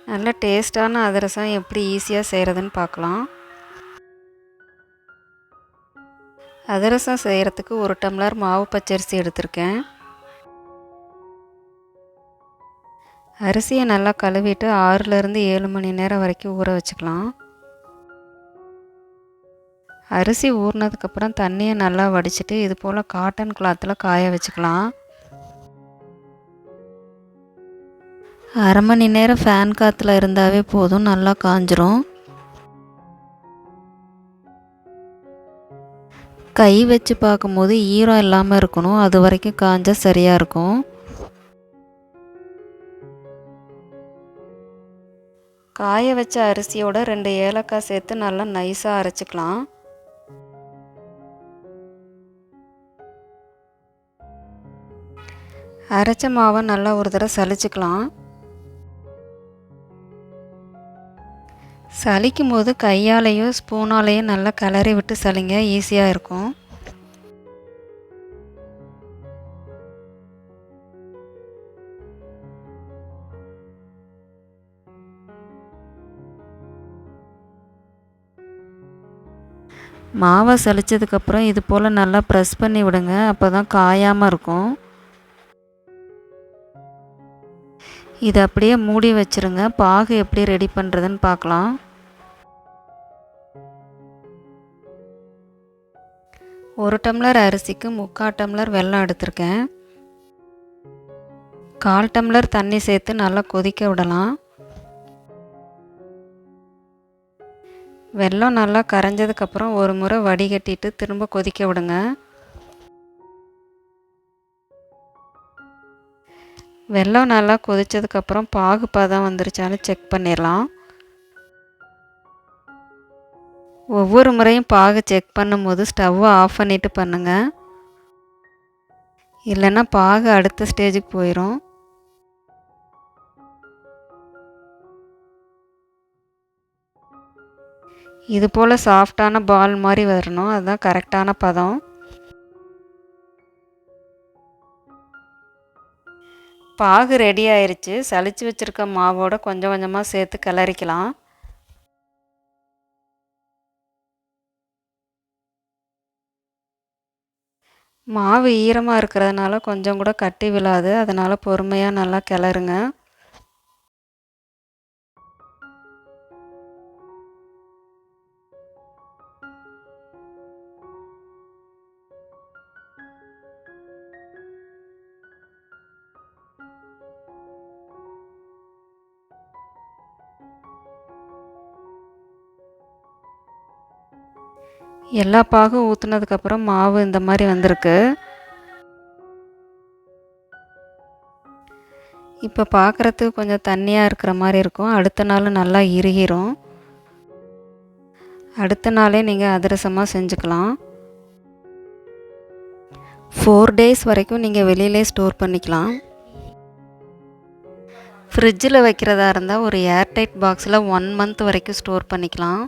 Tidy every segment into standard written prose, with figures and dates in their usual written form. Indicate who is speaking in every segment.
Speaker 1: நல்ல டேஸ்டான அதிரசம் எப்படி ஈஸியாக செய்கிறதுன்னு பார்க்கலாம். அதிரசம் செய்கிறதுக்கு 1 டம்ளர் மாவு பச்சரிசி எடுத்திருக்கேன். அரிசியை நல்லா கழுவிட்டு 6லேருந்து 7 மணி நேரம் வரைக்கும் ஊற வச்சுக்கலாம். அரிசி ஊறினதுக்கப்புறம் தண்ணியை நல்லா வடிச்சிட்டு இது போல் காட்டன் கிளாத்தில் காய வச்சுக்கலாம். 1/2 மணி நேரம் ஃபேன் காற்றுல இருந்தாவே போதும், நல்லா காஞ்சிரும். கை வச்சு பார்க்கும்போது ஈரம் இல்லாமல் இருக்கணும், அது வரைக்கும் காஞ்சா சரியாக இருக்கும். காய வச்ச அரிசியோட 2 ஏலக்காய் சேர்த்து நல்லா நைஸாக அரைச்சிக்கலாம். அரைச்ச மாவை நல்லா ஒரு தடவை சலிச்சுக்கலாம். சலிக்கும் போது கையாலேயும் ஸ்பூனாலேயும் நல்லா கிளறி விட்டு சலிங்க, ஈஸியாக இருக்கும். மாவை சலிச்சதுக்கப்புறம் இது போல் நல்லா ப்ரெஸ் பண்ணி விடுங்க, அப்போ தான் காயாமல் இருக்கும். இதை அப்படியே மூடி வச்சுருங்க. பாகு எப்படி ரெடி பண்ணுறதுன்னு பார்க்கலாம். ஒரு டம்ளர் அரிசிக்கு 3/4 டம்ளர் வெல்லம் எடுத்திருக்கேன். 1/4 டம்ளர் தண்ணி சேர்த்து நல்லா கொதிக்க விடலாம். வெல்லம் நல்லா கரைஞ்சதுக்கப்புறம் ஒரு முறை வடிகட்டிட்டு திரும்ப கொதிக்க விடுங்க. வெல்லம் நல்லா கொதித்ததுக்கப்புறம் பாகு பதம் வந்துருச்சான்னு செக் பண்ணிடலாம். ஒவ்வொரு முறையும் பாகு செக் பண்ணும்போது ஸ்டவ்வை ஆஃப் பண்ணிவிட்டு பண்ணுங்கள், இல்லைன்னா பாகு அடுத்த ஸ்டேஜுக்கு போயிடும். இது போல் சாஃப்டான பால் மாதிரி வரணும், அதுதான் கரெக்டான பதம். பாகு ரெடி ஆயிடுச்சு. சலிச்சு வச்சுருக்க மாவோட கொஞ்சம் கொஞ்சமாக சேர்த்து கிளறிக்கலாம். மாவு ஈரமாக இருக்கிறதுனால கொஞ்சம் கூட கட்டி விழாது, அதனால் பொறுமையாக நல்லா கிளறுங்க. எல்லா பாகும் ஊற்றுனதுக்கப்புறம் மாவு இந்த மாதிரி வந்திருக்கு. இப்போ பார்க்குறதுக்கு கொஞ்சம் தண்ணியாக இருக்கிற மாதிரி இருக்கும், அடுத்த நாள் நல்லா இறுகிரும். அடுத்த நாளே நீங்கள் அதிரசமாக செஞ்சுக்கலாம். 4 டேஸ் வரைக்கும் நீங்கள் வெளியிலே ஸ்டோர் பண்ணிக்கலாம். ஃப்ரிட்ஜில் வைக்கிறதா இருந்தால் ஒரு ஏர்டைட் பாக்ஸில் 1 மந்த் வரைக்கும் ஸ்டோர் பண்ணிக்கலாம்.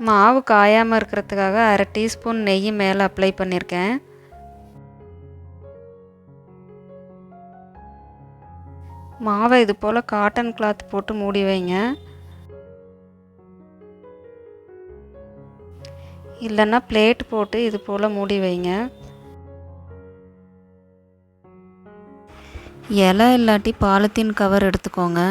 Speaker 1: மாவு காயாமல் இருக்கிறதுக்காக 1/2 டீஸ்பூன் நெய் மேலே அப்ளை பண்ணியிருக்கேன். மாவை இது போல் காட்டன் கிளாத் போட்டு மூடி வைங்க, இல்லைன்னா பிளேட் போட்டு இது போல் மூடி வைங்க. இலை இல்லாட்டி பாலித்தீன் கவர் எடுத்துக்கோங்க.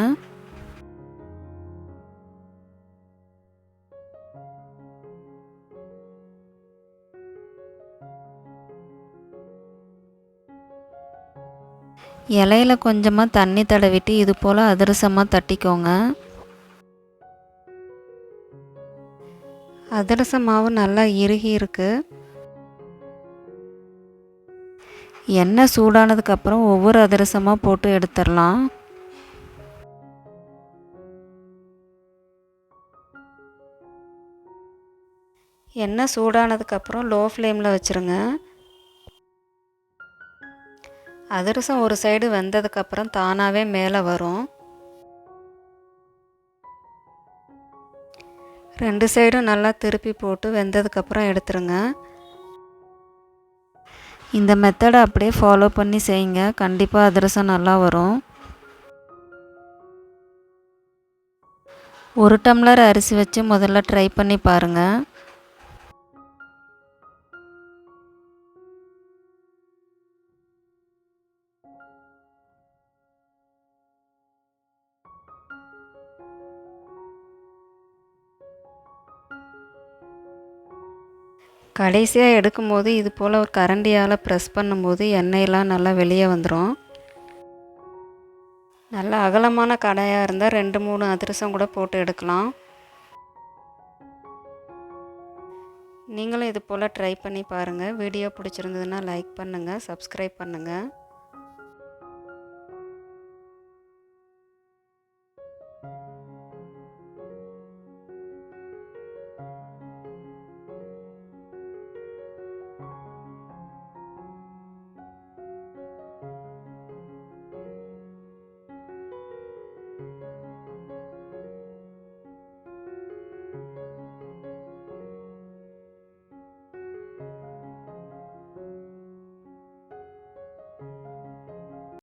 Speaker 1: இலையில கொஞ்சமாக தண்ணி தடவிட்டு இது போல் அதிரசமாக தட்டிக்கோங்க. அதிரச மாவு நல்லா இறுகி இருக்கு. எண்ணெய் சூடானதுக்கப்புறம் ஒவ்வொரு அதிரசமாக போட்டு எடுத்துடலாம். எண்ணெய் சூடானதுக்கப்புறம் லோ ஃப்ளேமில் வச்சுருங்க. அதிரசம் ஒரு சைடு வெந்ததுக்கப்புறம் தானாகவே மேலே வரும். 2 சைடும் நல்லா திருப்பி போட்டு வெந்ததுக்கப்புறம் எடுத்துருங்க. இந்த மெத்தடை அப்படியே ஃபாலோ பண்ணி செய்யுங்க. கண்டிப்பாக அதிரசம் நல்லா வரும். 1 டம்ளர் அரிசி வச்சு முதல்ல ட்ரை பண்ணி பாருங்கள். கடைசியாக எடுக்கும்போது இது போல் ஒரு கரண்டியால் ப்ரெஸ் பண்ணும்போது எண்ணெயெல்லாம் நல்லா வெளியே வந்துடும். நல்லா அகலமான கடாயாக இருந்தால் 2-3 அதிரசம் கூட போட்டு எடுக்கலாம். நீங்களும் இது போல் ட்ரை பண்ணி பாருங்கள். வீடியோ பிடிச்சிருந்ததுன்னா லைக் பண்ணுங்கள், சப்ஸ்கிரைப் பண்ணுங்கள்.